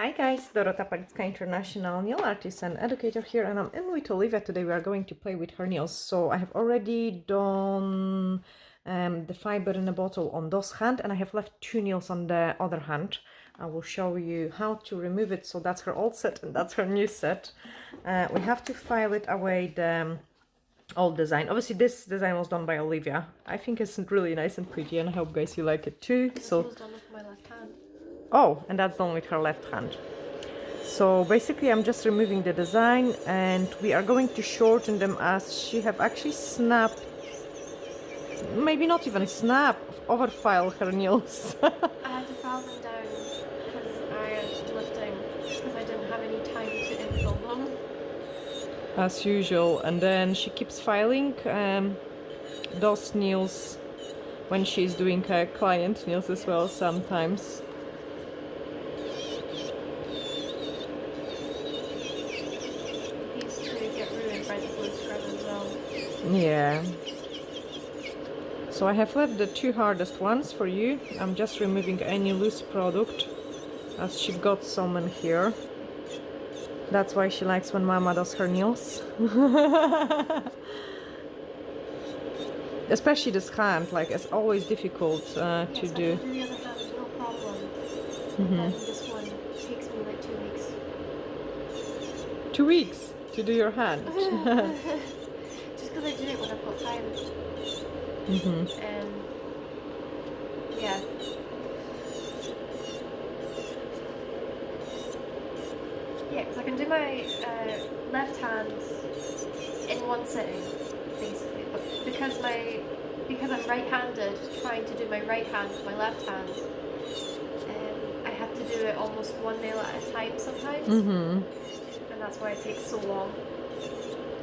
Hi guys, Dorota International nail artist and educator here, and I'm in with Olivia. Today we are going to play with her nails. So I have already done the fiber in a bottle on this hand, and I have left 2 nails on the other hand. I will show you how to remove it. So that's her old set and that's her new set. We have to file it away, the old design. Obviously this design was done by Olivia. I think it's really nice and pretty, and I hope guys you like it too. This so was done with my left hand. Oh, and that's done with her left hand. So basically I'm just removing the design, and we are going to shorten them as she have actually snapped, maybe not even snap, overfile her nails. I had to file them down because I was lifting, because I didn't have any time to infill them. As usual. And then she keeps filing those nails when she's doing her client nails as well sometimes. Yeah. So I have left the 2 hardest ones for you. I'm just removing any loose product, as she got some in here. That's why she likes when Mama does her nails. Especially this hand, like it's always difficult to do. I can do the other hand, no problem. And this one takes me like 2 weeks. 2 weeks to do your hand? Just because I do it when I've got time. Yeah. Yeah, because I can do my left hand in one sitting, basically. But because I'm right-handed, trying to do my right hand with my left hand, I have to do it almost 1 nail at a time sometimes. And that's why it takes so long.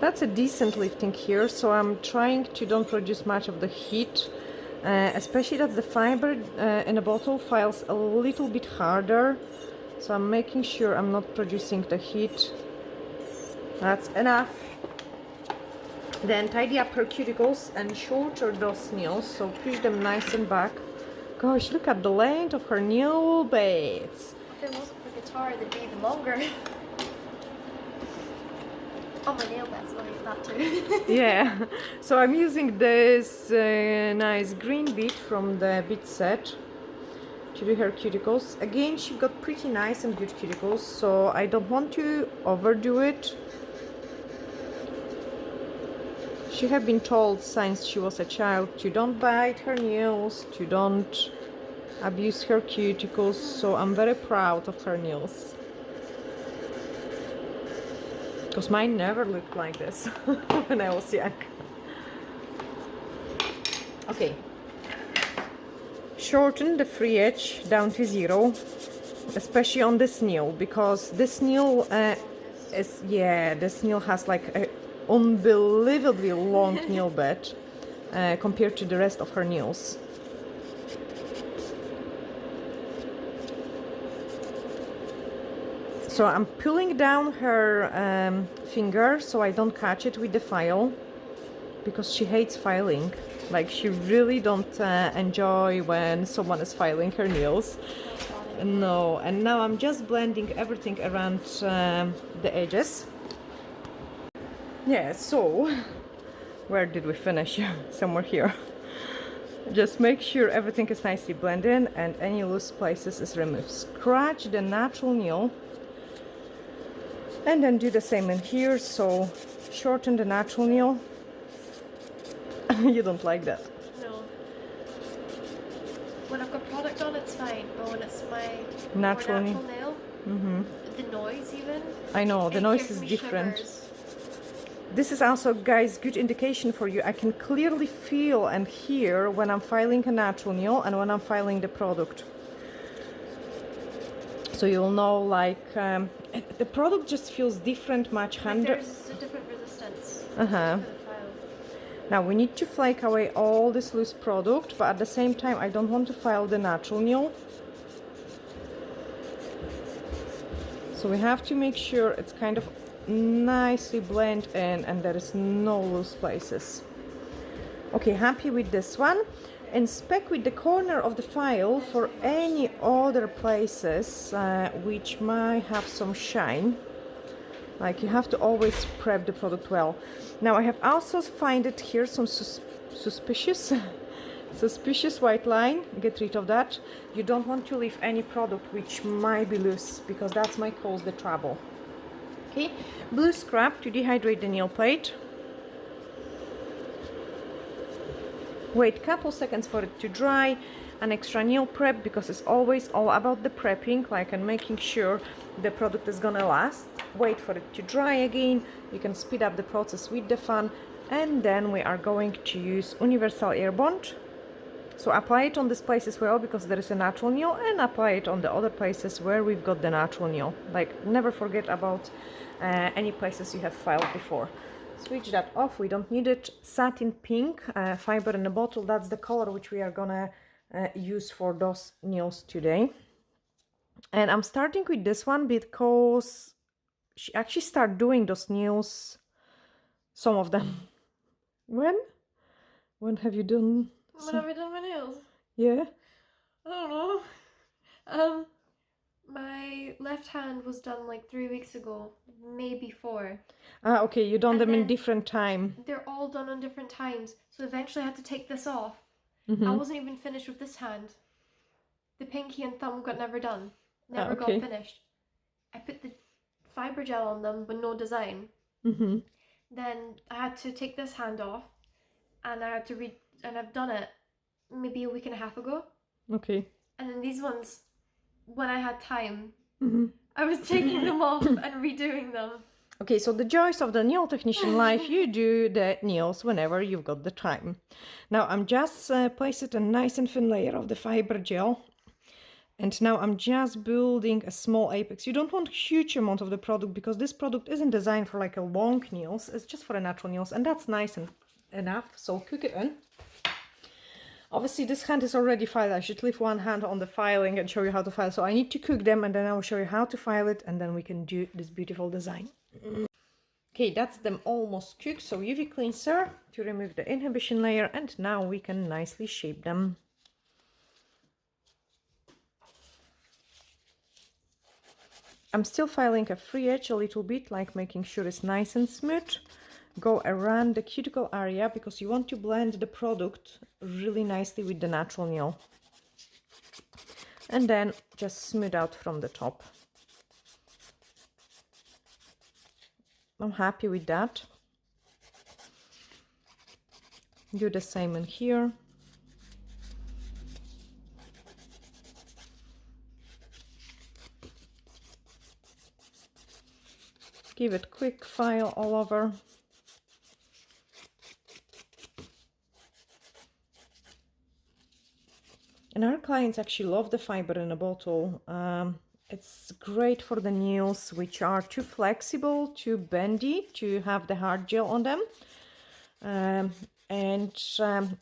That's a decent lifting here, so I'm trying to don't produce much of the heat, especially that the fiber in a bottle files a little bit harder, so I'm making sure I'm not producing the heat. That's enough. Then tidy up her cuticles and shorter those nails, so push them nice and back. Gosh, look at the length of her nail beds. If it wasn't for the guitar, they'd be even longer. Oh, my nail beds will use that too. Yeah, so I'm using this nice green bead from the bead set to do her cuticles. Again, she got pretty nice and good cuticles, so I don't want to overdo it. She had been told since she was a child to don't bite her nails, to don't abuse her cuticles, so I'm very proud of her nails. Because mine never looked like this when I was young. Okay. Shorten the free edge down to 0, especially on this nail, because this nail this nail has like a unbelievably long nail bed compared to the rest of her nails. So I'm pulling down her finger so I don't catch it with the file, because she hates filing. Like, she really don't enjoy when someone is filing her nails. No, and now I'm just blending everything around the edges. Yeah, so where did we finish? Somewhere here. Just make sure everything is nicely blended in and any loose places is removed. Scratch the natural nail. And then do the same in here, so shorten the natural nail. You don't like that? No. When I've got product on, it's fine, but when it's my natural nail, the noise even. I know, the noise is different. Shivers. This is also, guys, good indication for you. I can clearly feel and hear when I'm filing a natural nail and when I'm filing the product. So you'll know, like, the product just feels different, much harder. There's a different resistance. Now we need to flake away all this loose product, but at the same time I don't want to file the natural nail. So we have to make sure it's kind of nicely blend in and there is no loose places. Okay, happy with this one. Inspect with the corner of the file for any other places which might have some shine. Like, you have to always prep the product well. Now I have also find it here some suspicious suspicious white line. Get rid of that. You don't want to leave any product which might be loose, because that might cause the trouble. Okay, blue scrap to dehydrate the nail plate. Wait couple seconds for it to dry. An extra nail prep, because it's always all about the prepping, like, and making sure the product is gonna last. Wait for it to dry again. You can speed up the process with the fan, and then we are going to use universal air bond. So apply it on this place as well, because there is a natural nail, and apply it on the other places where we've got the natural nail. Like, never forget about any places you have filed before. Switch that off, we don't need it. Satin pink fiber in a bottle, that's the color which we are gonna use for those nails today. And I'm starting with this one because she actually started doing those nails, some of them. When have you done? When have I done my nails? Yeah. I don't know. My left hand was done like 3 weeks ago, maybe 4. Ah, okay, you done And them in then- different time. They're all done on different times, so eventually I had to take this off. Mhm. I wasn't even finished with this hand. The pinky and thumb got never done. Never okay. got finished. I put the fiber gel on them, but no design. Mhm. Then I had to take this hand off, and I had to and I've done it maybe a week and a half ago. Okay. And then these ones, when I had time, Mhm. I was taking them off and redoing them. Okay, so the joys of the nail technician life, you do the nails whenever you've got the time. Now I'm just placed a nice and thin layer of the fiber gel. And now I'm just building a small apex. You don't want huge amount of the product, because this product isn't designed for like a long nails. It's just for a natural nails, and that's nice and enough. So cook it in. Obviously this hand is already filed. I should leave one hand on the filing and show you how to file. So I need to cook them, and then I will show you how to file it, and then we can do this beautiful design. Okay, that's them almost cooked. So UV cleanser to remove the inhibition layer, and now we can nicely shape them. I'm still filing a free edge a little bit, like making sure it's nice and smooth. Go around the cuticle area, because you want to blend the product really nicely with the natural nail. And then just smooth out from the top. I'm happy with that. Do the same in here. Give it quick file all over. And our clients actually love the fiber in a bottle. It's great for the nails which are too flexible, too bendy to have the hard gel on them. And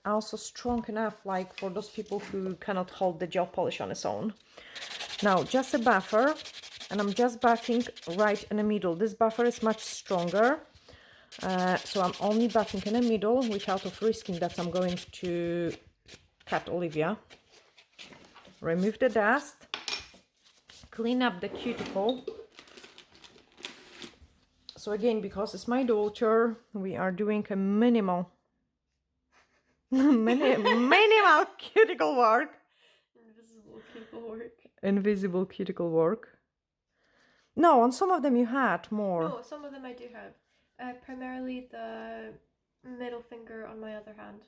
also strong enough, like for those people who cannot hold the gel polish on its own. Now just a buffer, and I'm just buffing right in the middle. This buffer is much stronger, so I'm only buffing in the middle without of risking that I'm going to cut Olivia. Remove the dust, clean up the cuticle. So again, because it's my daughter, we are doing a minimal minimal cuticle work. Invisible cuticle work. Invisible cuticle work. No, on some of them you had more. No, some of them I do have. Primarily the middle finger on my other hand.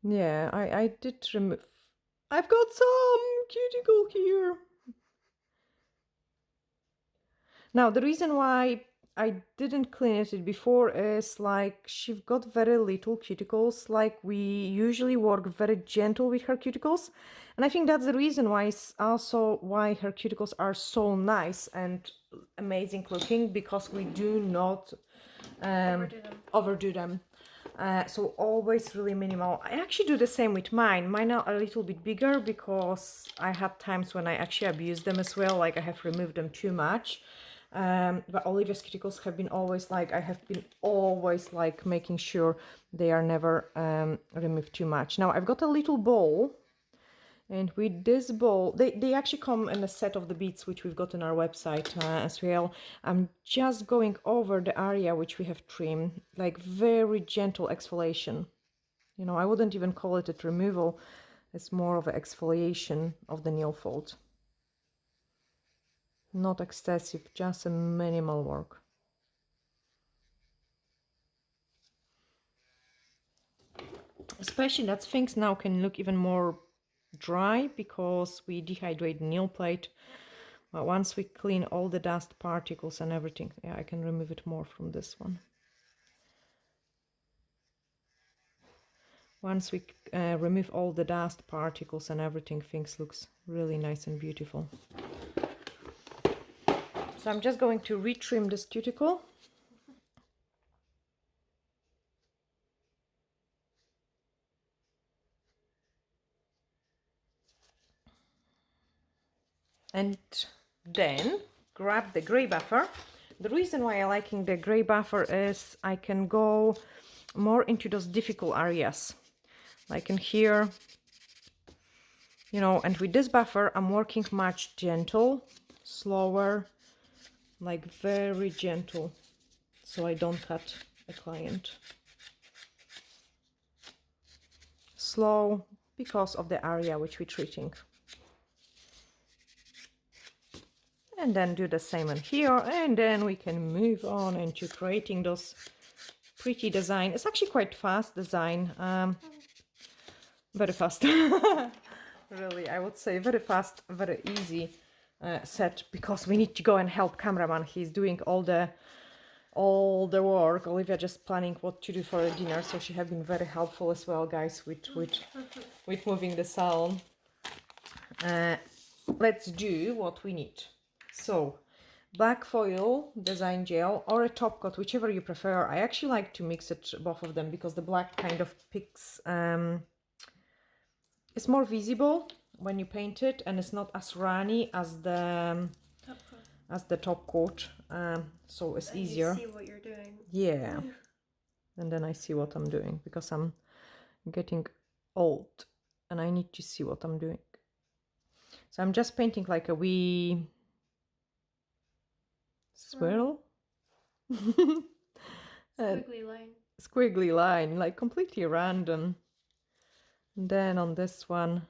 Yeah, I did remove. I've got some cuticle here. Now, the reason why I didn't clean it before is like she's got very little cuticles. Like, we usually work very gentle with her cuticles. And I think that's the reason why it's also why her cuticles are so nice and amazing looking, because we do not overdo them. So always really minimal. I actually do the same with mine. Mine are a little bit bigger because I had times when I actually abused them as well, like I have removed them too much. But Olivia's cuticles have been always like, I have been always like making sure they are never removed too much. Now I've got a little bowl, and with this bowl, they actually come in a set of the beads which we've got on our website as well. I'm just going over the area which we have trimmed, like very gentle exfoliation. You know, I wouldn't even call it a removal. It's more of an exfoliation of the nail fold. Not excessive, just a minimal work. Especially that things now can look even more dry because we dehydrate the nail plate. But once we clean all the dust particles and everything, yeah, I can remove it more from this one. Once we remove all the dust particles and everything, things looks really nice and beautiful. So I'm just going to retrim this cuticle. And then grab the gray buffer. The reason why I liking the gray buffer is I can go more into those difficult areas. Like in here, you know, and with this buffer, I'm working much gentle, slower, like very gentle, so I don't cut a client. Slow because of the area which we're treating. And then do the same in here, and then we can move on into creating those pretty design. It's actually quite fast design, very fast. Really, I would say very fast, very easy set, because we need to go and help cameraman. He's doing all the work. Olivia just planning what to do for a dinner, so she have been very helpful as well, guys, with moving the salon. Let's do what we need. So black foil design gel or a top coat, whichever you prefer. I actually like to mix it, both of them, because the black kind of picks, it's more visible when you paint it, and it's not as runny as the top coat, so it's easier. You see what you're doing. Yeah. And then I see what I'm doing, because I'm getting old and I need to see what I'm doing. So I'm just painting like a wee swirl. Squiggly line. Squiggly line, like completely random. And then on this one,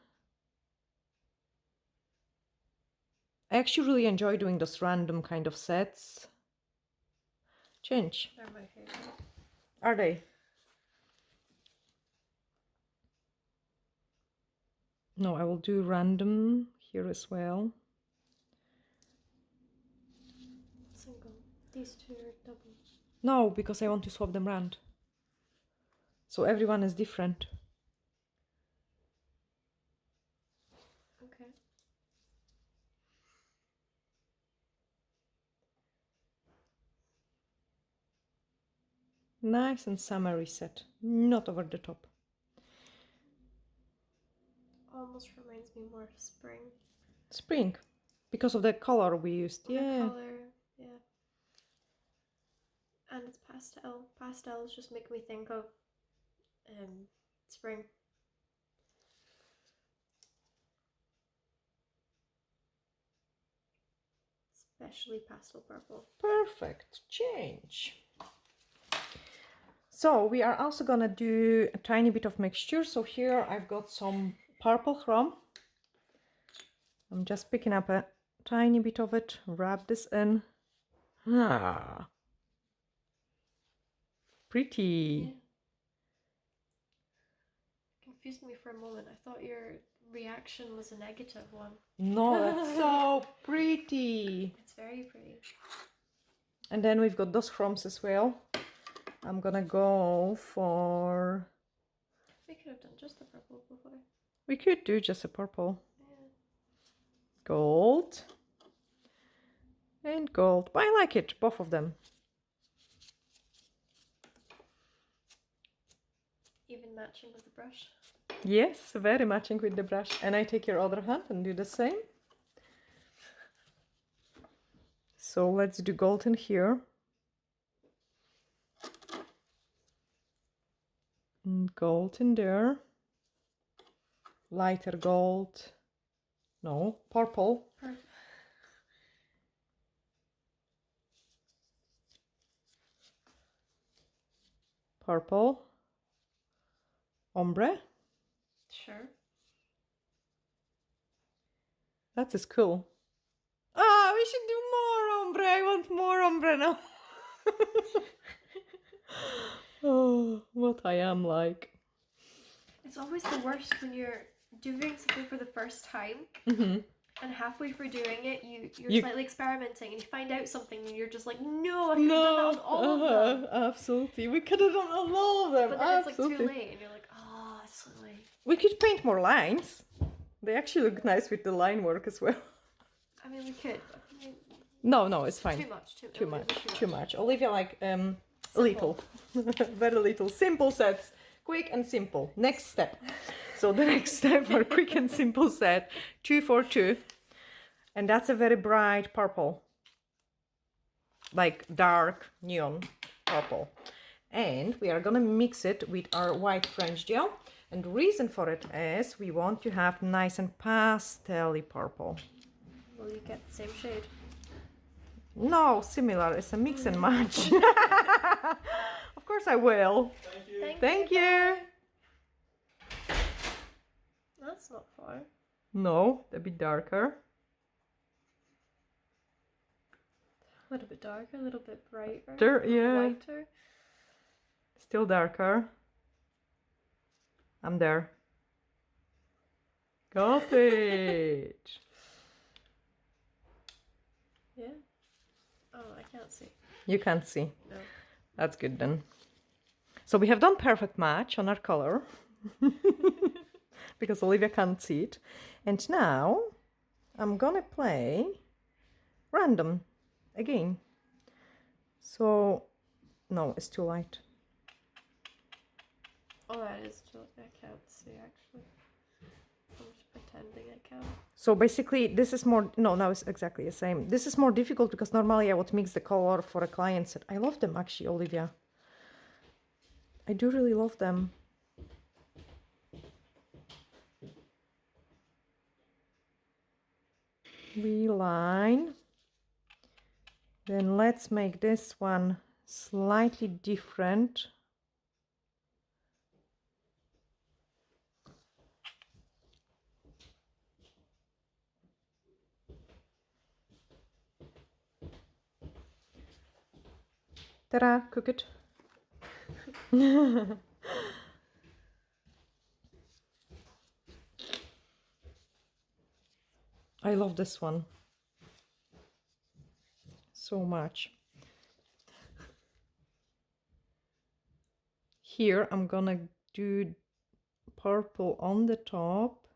I actually really enjoy doing those random kind of sets. Change. They're my favorite. Are they? No, I will do random here as well. Single. These two are double. No, because I want to swap them round. So everyone is different. Okay. Nice and summery set, not over the top. Almost reminds me more of spring. Spring, because of the color we used. The Yeah. color, yeah. And it's pastel. Pastels just make me think of spring. Especially pastel purple. Perfect. Change. So we are also gonna do a tiny bit of mixture. So here I've got some purple chrome. I'm just picking up a tiny bit of it, wrap this in. Ah, pretty. Yeah. Confused me for a moment. I thought your reaction was a negative one. No, that's so pretty. It's very pretty. And then we've got those chromes as well. I'm gonna go for... We could have done just the purple before. We could do just a purple. Yeah. Gold. And gold. But I like it, both of them. Even matching with the brush. Yes, very matching with the brush. And I take your other hand and do the same. So let's do golden here. And gold in there. Lighter gold. No, purple. Purple. Ombre. Sure. That is cool. Ah, we should do more ombre. I want more ombre now. Oh, what I am like. It's always the worst when you're doing something for the first time, and halfway through doing it, you're slightly experimenting, and you find out something, and you're just like, no, I could have done that on all of them. Absolutely. We could have done on all of them. But then Absolutely. it's like too late, and you're like, oh, it's so late. We could paint more lines. They actually look nice with the line work as well. I mean, we could. But I mean, No, it's fine. Too much. Olivia, like, little. Very little. Simple sets. Quick and simple. Next step. So the next step for quick and simple set. 242. And that's a very bright purple. Like dark neon purple. And we are gonna mix it with our white French gel. And the reason for it is we want to have nice and pastel-y purple. Will you get the same shade? No, similar. It's a mix and match. Of course I will. Thank you. Thank you. That's not far. No, a bit darker. A little bit darker, a little bit brighter. Yeah. Whiter. Still darker. I'm there. Got it. Yeah. Oh, I can't see. You can't see. No. That's good then. So we have done perfect match on our color. Because Olivia can't see it. And now I'm gonna play random again. So, no, it's too light. Oh, that is too. I can't see actually. I'm just pretending I can. So basically this is more, no, now it's exactly the same. This is more difficult because normally I would mix the color for a client set. I love them actually, Olivia. I do really love them. Reline. Then let's make this one slightly different. Ta-da, cook it. I love this one so much. Here I'm gonna do purple on the top.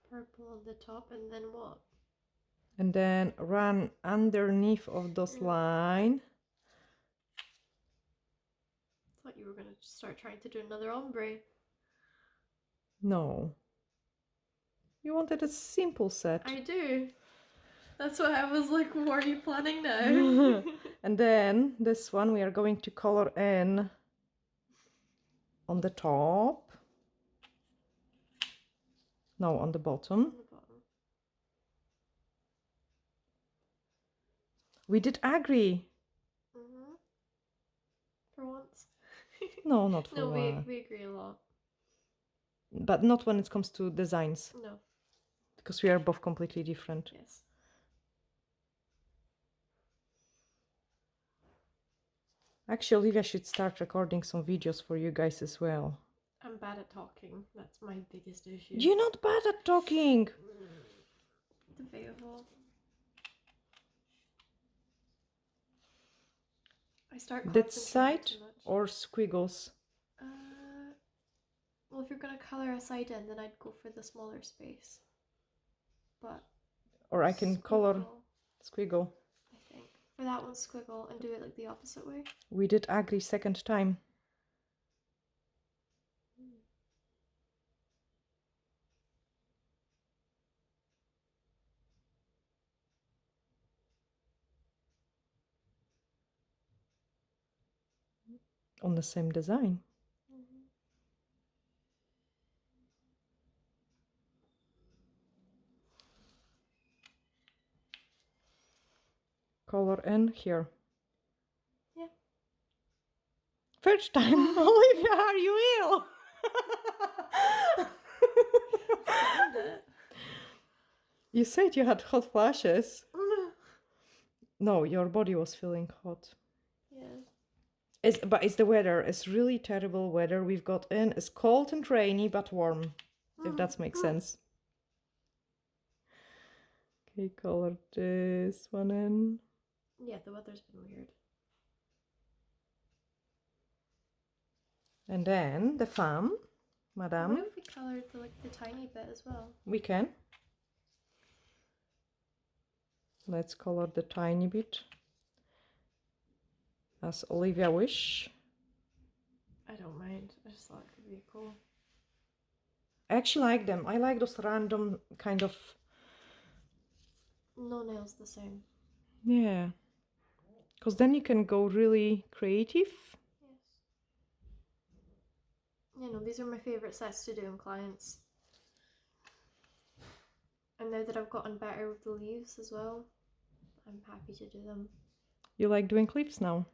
Purple on the top, and then what? And then run underneath of those line. Thought you were gonna start trying to do another ombre. No. You wanted a simple set. I do. That's why I was like, what are you planning now? And then this one we are going to color in on the top. No, on the bottom. We did agree. For once. No, not for No, one. we agree a lot. But not when it comes to designs. No. Because we are both completely different. Yes. Actually, Olivia should start recording some videos for you guys as well. I'm bad at talking. That's my biggest issue. You're not bad at talking. Debatable. I start That side too much. or squiggles? Well, if you're gonna color a side in, then I'd go for the smaller space. But. Or I can color squiggle. I think for that one, squiggle and do it like the opposite way. We did agree second time. on the same design. Mm-hmm. Color in here. Yeah. First time, Olivia, are you ill? Found it. You said you had hot flashes. No, your body was feeling hot. Yeah. But it's the weather. It's really terrible weather we've got in. It's cold and rainy, but warm, if that makes sense. Okay, color this one in. Yeah, the weather's been weird. And then the femme, What madame. if we coloured the tiny bit as well? We can. Let's color the tiny bit as Olivia wish. I don't mind. I just thought it could be cool. I actually like them. I like those random kind of... No nails the same. Yeah. Because then you can go really creative. Yes. You know, these are my favourite sets to do in clients. And now that I've gotten better with the leaves as well, I'm happy to do them. You like doing clips now?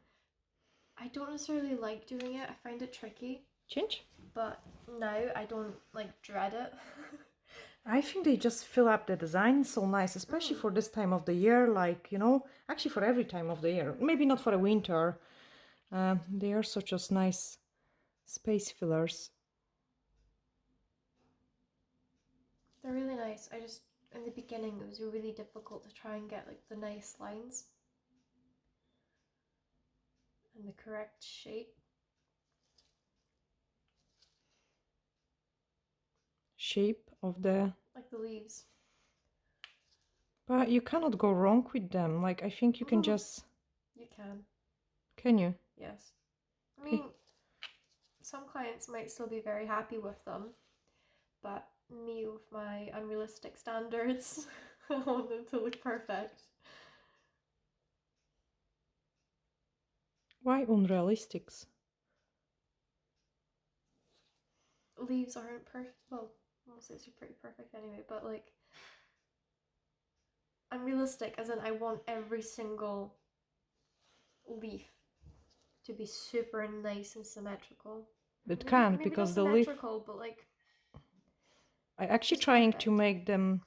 I don't necessarily like doing it. I find it tricky. Change? But now I don't dread it. I think they just fill up the design so nice, especially for this time of the year, like, you know, actually for every time of the year. Maybe not for a winter. They are such as nice space fillers. They're really nice. In the beginning, it was really difficult to try and get the nice lines and the correct shape. Shape of the... Like the leaves. But you cannot go wrong with them. Like, I think you can just... You can. Can you? Yes. I mean, some clients might still be very happy with them, but me with my unrealistic standards, I want them to look perfect. Why unrealistics? Leaves aren't perfect. Well, most leaves are pretty perfect anyway, but unrealistic as in I want every single leaf to be super nice and symmetrical. It can't, maybe because not the leaf... symmetrical, but I actually just trying perfect. to make them...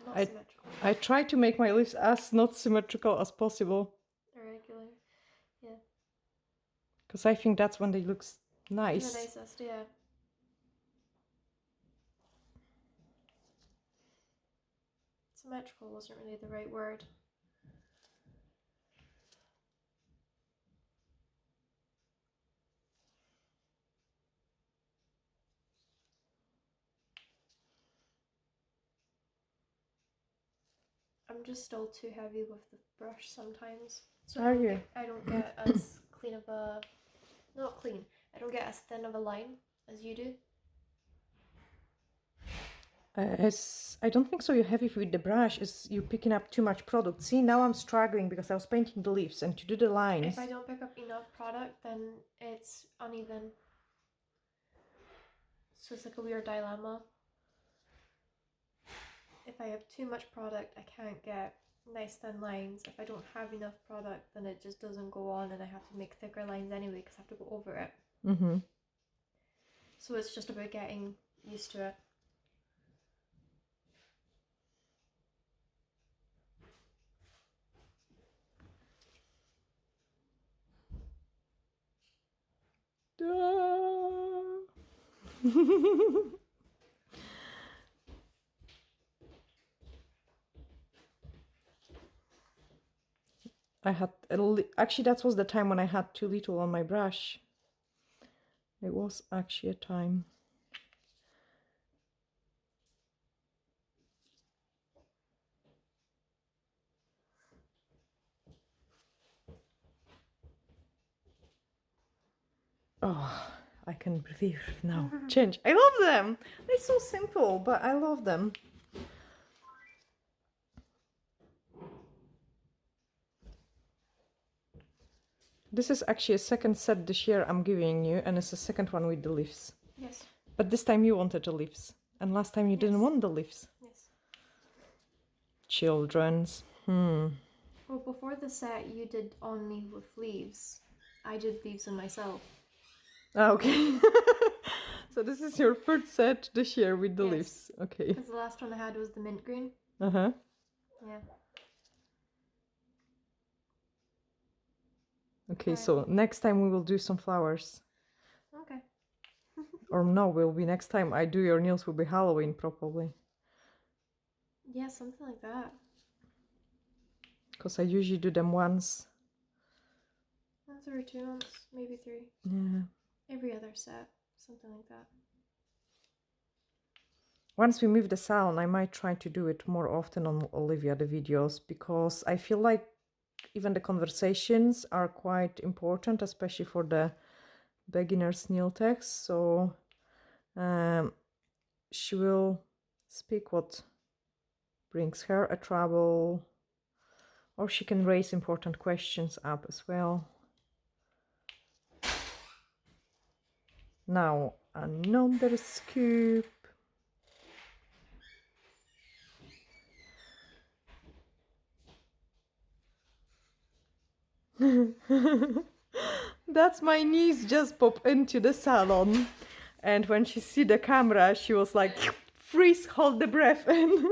Not symmetrical. I try to make my leaves as not symmetrical as possible. Irregular. Yeah. Because I think that's when they look nice. The nicest, yeah. Symmetrical wasn't really the right word. I'm just still too heavy with the brush sometimes. So Are you? I don't get as clean of a... Not clean. I don't get as thin of a line as you do. I don't think so. You're heavy with the brush. Is you picking up too much product. See, now I'm struggling because I was painting the leaves and to do the lines. If I don't pick up enough product, then it's uneven. So it's like a weird dilemma. If I have too much product, I can't get nice thin lines. If I don't have enough product, then it just doesn't go on and I have to make thicker lines anyway because I have to go over it. Mm-hmm. So it's just about getting used to it. I had actually that was the time when I had too little on my brush. It was actually a time. Oh, I can breathe now. Change. I love them. They're so simple, but I love them. This is actually a second set this year I'm giving you, and it's the second one with the leaves. Yes. But this time you wanted the leaves, and last time you didn't Yes. want the leaves. Yes. Children's. Well, before the set you did on me with leaves. I did leaves on myself. Ah, okay. So this is your third set this year with the Yes. leaves. Okay. Because the last one I had was the mint green. Uh-huh. Yeah. Okay, Right. so next time we will do some flowers. Okay. Or no, will be next time I do your nails will be Halloween probably. Yeah, something like that. Because I usually do them once. Once every 2 months, maybe 3. Yeah. Every other set, something like that. Once we move the salon, I might try to do it more often on Olivia, the videos, because I feel like even the conversations are quite important, especially for the beginner's nail techs. So she will speak what brings her a trouble, or she can raise important questions up as well. Now another scoop. That's my niece just popped into the salon, and when she see the camera she was like, freeze, hold the breath in.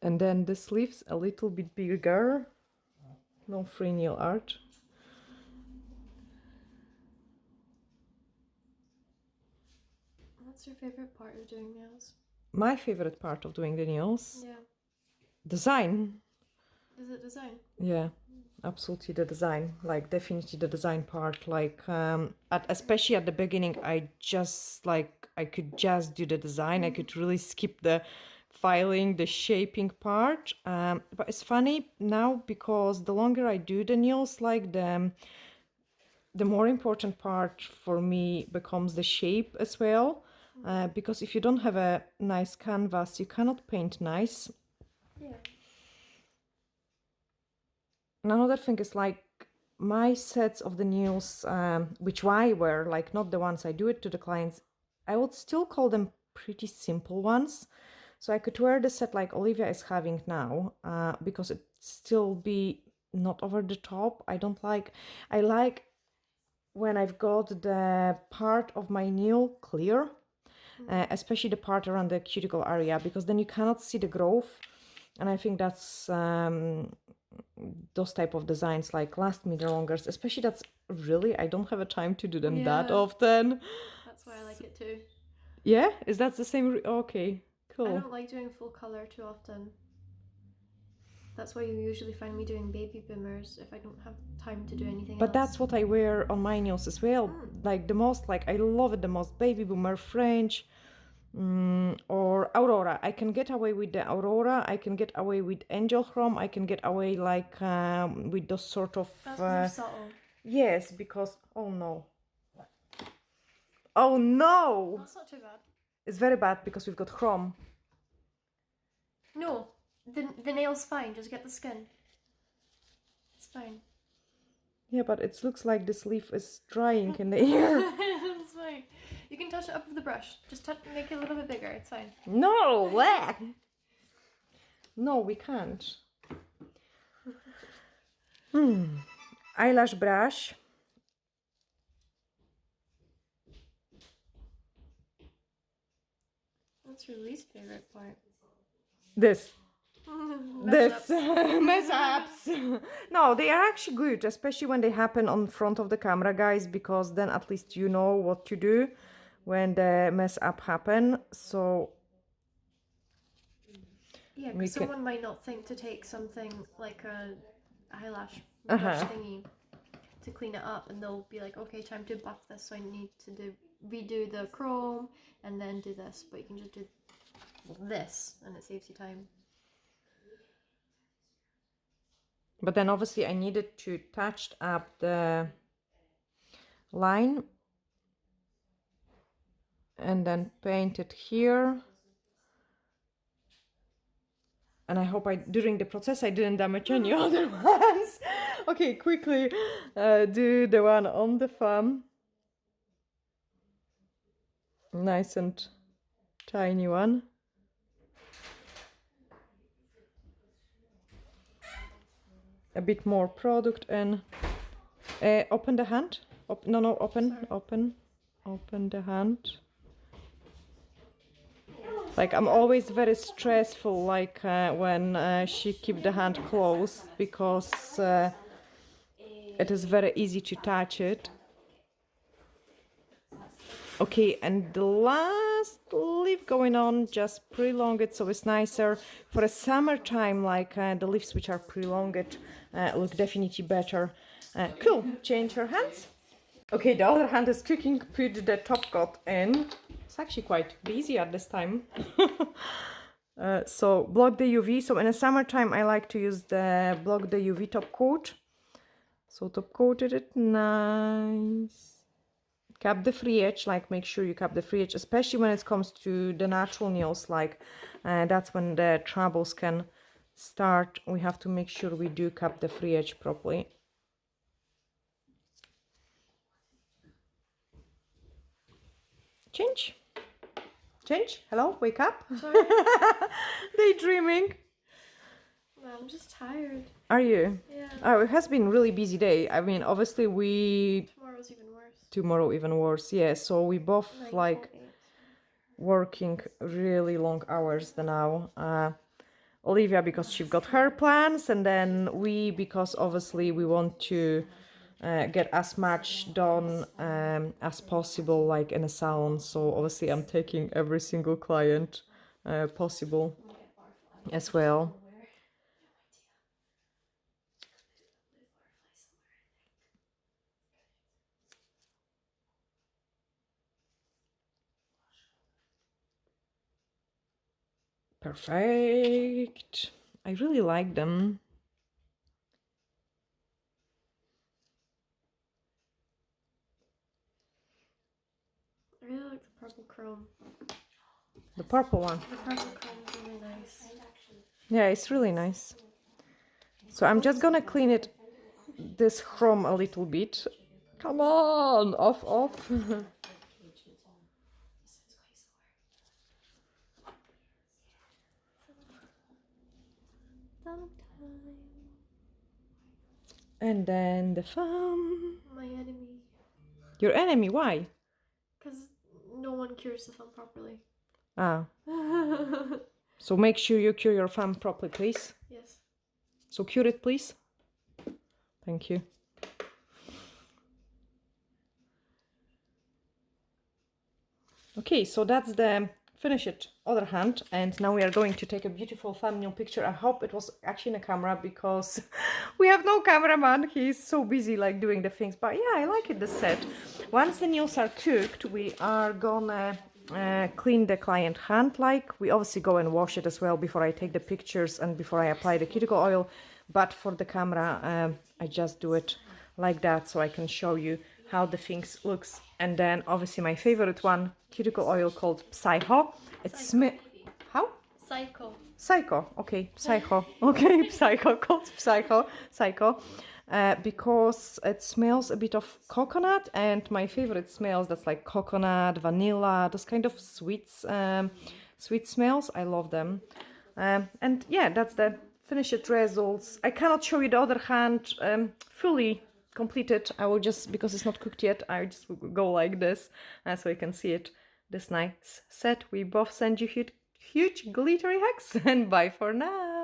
And then the sleeves a little bit bigger, no free nail art. What's your favorite part of doing nails? My favorite part of doing the nails, Yeah. design. Is it design? Yeah, absolutely the design, like definitely the design part. Like especially at the beginning, I could just do the design. I could really skip the filing, the shaping part. But it's funny now because the longer I do the nails, like the more important part for me becomes the shape as well. Because if you don't have a nice canvas, you cannot paint nice. Yeah. And another thing is like my sets of the nails, which I wear, like not the ones I do it to the clients, I would still call them pretty simple ones. So I could wear the set like Olivia is having now, because it still be not over the top. I like when I've got the part of my nail clear, especially the part around the cuticle area, because then you cannot see the growth. And I think that's those type of designs like last me the longest, especially that's really, I don't have a time to do them that Yeah. often. That's why I like it too. Yeah, is that the same? Okay, I cool. don't like doing full color too often. That's why you usually find me doing baby boomers if I don't have time to do anything But else. that's what I wear on my nails as well. Like the most, like I love it the most, baby boomer, French, or Aurora. I can get away with the Aurora. I can get away with Angel Chrome. I can get away like with those sort of. That's 'cause they're subtle. Yes, because oh no. Oh no! That's not too bad. It's very bad because we've got chrome. No, the nail's fine. Just get the skin. It's fine. Yeah, but it looks like this leaf is drying in the air. It's fine. You can touch it up with the brush. Just make it a little bit bigger. It's fine. No, what? No, we can't. Eyelash brush. What's your least favorite part? This. Mess ups. Mess ups. No, they are actually good, especially when they happen on front of the camera, guys, because then at least you know what to do when the mess up happen. So Yeah, we because can- someone might not think to take something like a eyelash brush thingy to clean it up, and they'll be like, okay, time to buff this, so I need to redo the chrome and then do this. But you can just do this, and it saves you time. But then obviously I needed to touch up the line and then paint it here and I hope during the process I didn't damage any other ones. Okay, quickly do the one on the thumb. Nice and tiny one. A bit more product and open the hand. No, open the hand. Like I'm always very stressful, like when she keep the hand closed, because it is very easy to touch it. Okay, and the last leaf going on, just prolong it so it's nicer. For a summertime, like the leaves which are prolonged look definitely better. Cool, change your hands. Okay, the other hand is cooking, put the top coat in. It's actually quite busy at this time. So block the UV. So in the summertime, I like to use the block the UV top coat. So top coated it nice. Cap the free edge, like make sure you cap the free edge, especially when it comes to the natural nails, like that's when the troubles can start. We have to make sure we do cap the free edge properly. Change. Hello, wake up. Sorry. Daydreaming. No, I'm just tired. Are you? Yeah. Oh, it has been a really busy day. I mean, obviously Tomorrow's even worse. tomorrow even worse. Yeah, so we both 9 like till 8. working really long hours now. Olivia because she got her plans, and then we because obviously we want to get as much done as possible, like in a salon. So obviously I'm taking every single client possible as well. Perfect. I really like them. I really like the purple chrome. The purple one. The purple chrome is really nice. Yeah, it's really nice. So I'm just gonna clean it, this chrome a little bit. Come on, off. And then the thumb. My enemy. Your enemy, why? Because no one cures the thumb properly. Ah, so make sure you cure your thumb properly, please. Yes. So cure it, please. Thank you. Okay, so that's the finished other hand, and now we are going to take a beautiful thumbnail picture. I hope it was actually in a camera, because we have no cameraman. He's so busy like doing the things, but yeah, I like it, the set. Once the nails are cooked, we are gonna clean the client hand. Like we obviously go and wash it as well before I take the pictures and before I apply the cuticle oil, but for the camera I just do it like that so I can show you how the things looks. And then obviously my favorite one, cuticle oil called Psycho. It's how? Psycho. Okay, Psycho. Okay, Psycho, called Psycho. Because it smells a bit of coconut, and my favorite smells, that's like coconut, vanilla, those kind of sweets, sweet smells. I love them. And yeah, that's the finished results. I cannot show you the other hand fully completed. I will just, because it's not cooked yet, I just will go like this so you can see it. This nice set. We both send you huge glittery hugs, and bye for now.